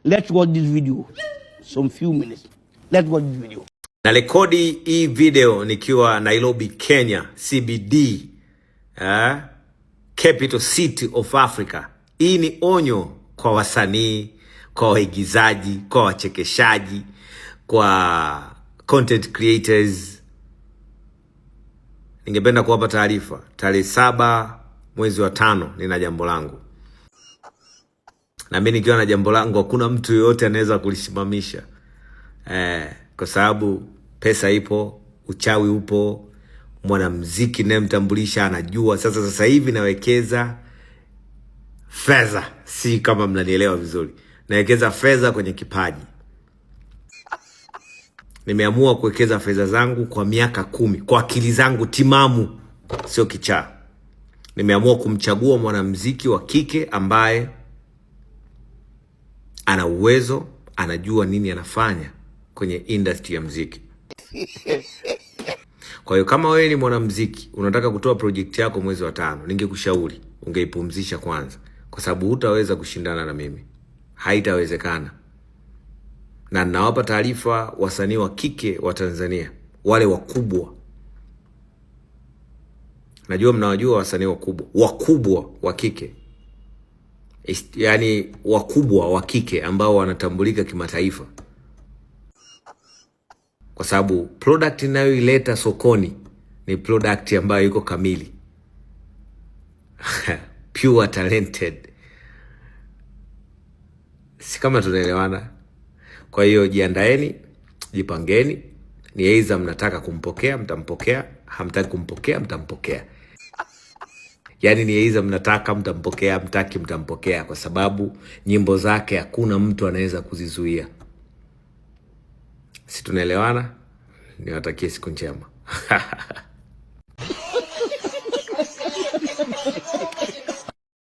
Let's watch this video. Some few minutes. Let's watch this video. Na rekodi hii video nikiwa Nairobi, Kenya, CBD, capital city of Africa. Hii ni onyo kwa wasanii, kwa waigizaji, kwa wachekeshaji, kwa content creators. Ningependa kuwapa taarifa. Tarehe 7 mwezi wa 5 nina jambo langu. Na mimi nikiwa na jambo langu hakuna mtu yoyote anaweza kulisimamisha. Kwa sababu pesa ipo, uchawi upo, mwanamuziki ninayemtambulisha anajua. Sasa hivi nawekeza fedha, si kama mnanielewa vizuri. Nawekeza fedha kwenye kipaji. Nimeamua kuwekeza fedha zangu kwa miaka 10 kwa akili zangu timamu, sio kichaa. Nimeamua kumchagua mwanamuziki wa kike ambaye ana uwezo, anajua nini anafanya kwenye industry ya muziki. Kwa hiyo kama wewe ni mwanamuziki, unataka kutoa project yako mwezi wa 5, ningekushauri ungeipumzisha kwanza, kwa sababu hutaweza kushindana na mimi. Haitawezekana. Na ninawapa taarifa wasanii wa kike wa Tanzania, wale wakubwa. Najua mnawajua wasanii wakubwa wa kike. Yaani wakubwa wa kike ambao wanatambulika kimataifa. Kwa sababu product ninayoileta sokoni ni product ambayo iko kamili. Pure talented. Si kama tunaelewana? Kwa hiyo jiandaeni, jipangeni. Ni aidha mnataka kumpokea, mtampokea, hamtaki kumpokea, mtampokea. Yaani ni aidha mnataka mtampokea, mtaki mtampokea, kwa sababu nyimbo zake hakuna mtu anaweza kuzizuia. Si tunaelewana? Niwatakie siku njema.